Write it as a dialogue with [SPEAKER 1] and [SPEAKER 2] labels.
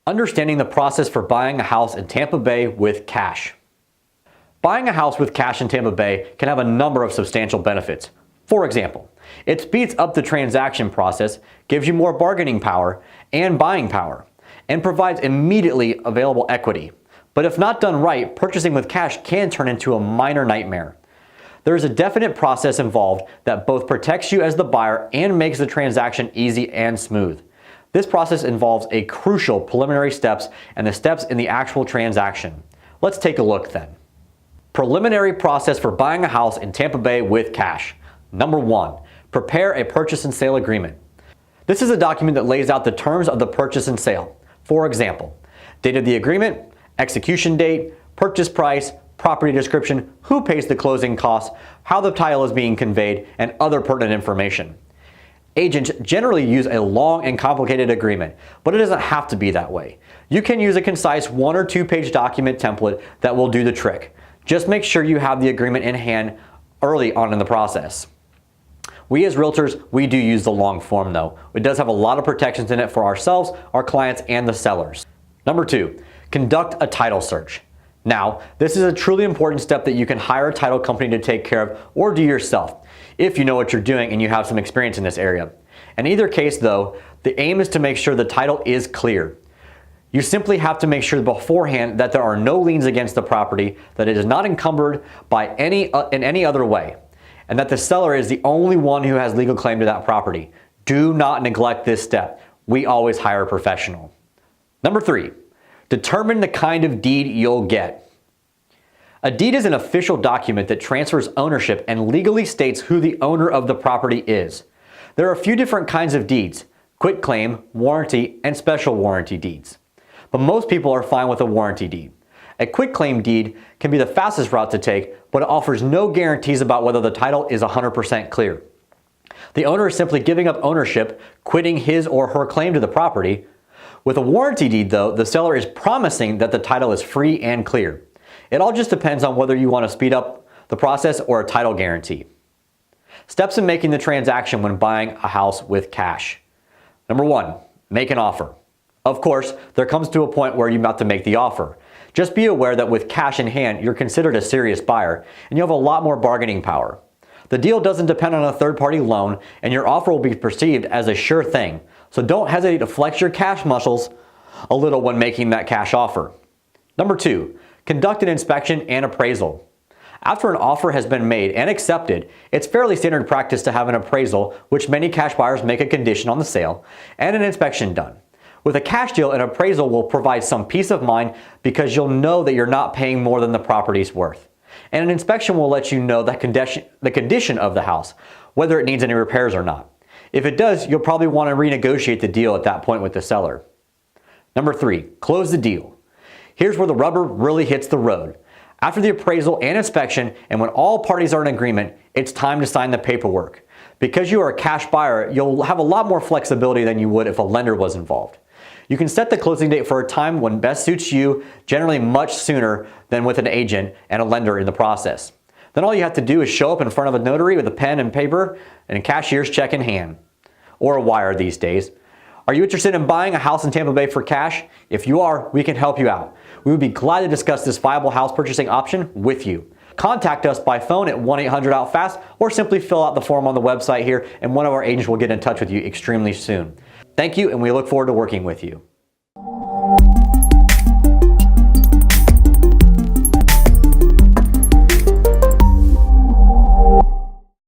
[SPEAKER 1] Understanding the process for buying a house in Tampa Bay with cash. Buying a house with cash in Tampa Bay can have a number of substantial benefits. For example, it speeds up the transaction process, gives you more bargaining power and buying power, and provides immediately available equity. But if not done right, purchasing with cash can turn into a minor nightmare. There is a definite process involved that both protects you as the buyer and makes the transaction easy and smooth. This process involves a crucial preliminary steps and the steps in the actual transaction. Let's take a look then. Preliminary process for buying a house in Tampa Bay with cash. Number 1, prepare a purchase and sale agreement. This is a document that lays out the terms of the purchase and sale. For example, date of the agreement, execution date, purchase price, property description, who pays the closing costs, how the title is being conveyed, and other pertinent information. Agents generally use a long and complicated agreement, but it doesn't have to be that way. You can use a concise 1 or 2 page document template that will do the trick. Just make sure you have the agreement in hand early on in the process. We as realtors, we do use the long form though. It does have a lot of protections in it for ourselves, our clients, and the sellers. Number 2, conduct a title search. Now, this is a truly important step that you can hire a title company to take care of or do yourself if you know what you're doing and you have some experience in this area. In either case though, the aim is to make sure the title is clear. You simply have to make sure beforehand that there are no liens against the property, that it is not encumbered by in any other way, and that the seller is the only one who has legal claim to that property. Do not neglect this step. We always hire a professional. Number 3, determine the kind of deed you'll get. A deed is an official document that transfers ownership and legally states who the owner of the property is. There are a few different kinds of deeds: quitclaim, warranty, and special warranty deeds. But most people are fine with a warranty deed. A quitclaim deed can be the fastest route to take, but it offers no guarantees about whether the title is 100% clear. The owner is simply giving up ownership, quitting his or her claim to the property. With a warranty deed though, the seller is promising that the title is free and clear. It all just depends on whether you want to speed up the process or a title guarantee. Steps in making the transaction when buying a house with cash. Number 1, make an offer. Of course, there comes to a point where you have to make the offer. Just be aware that with cash in hand, you're considered a serious buyer and you have a lot more bargaining power. The deal doesn't depend on a third-party loan and your offer will be perceived as a sure thing. So don't hesitate to flex your cash muscles a little when making that cash offer. Number 2, conduct an inspection and appraisal. After an offer has been made and accepted, it's fairly standard practice to have an appraisal, which many cash buyers make a condition on the sale, and an inspection done. With a cash deal, an appraisal will provide some peace of mind because you'll know that you're not paying more than the property's worth. And an inspection will let you know the condition of the house, whether it needs any repairs or not. If it does, you'll probably want to renegotiate the deal at that point with the seller. Number 3, close the deal. Here's where the rubber really hits the road. After the appraisal and inspection, and when all parties are in agreement, it's time to sign the paperwork. Because you are a cash buyer, you'll have a lot more flexibility than you would if a lender was involved. You can set the closing date for a time when best suits you, generally much sooner than with an agent and a lender in the process. Then all you have to do is show up in front of a notary with a pen and paper and a cashier's check in hand, or a wire these days. Are you interested in buying a house in Tampa Bay for cash? If you are, we can help you out. We would be glad to discuss this viable house purchasing option with you. Contact us by phone at 1-800-OUT-FAST or simply fill out the form on the website here and one of our agents will get in touch with you extremely soon. Thank you, and we look forward to working with you.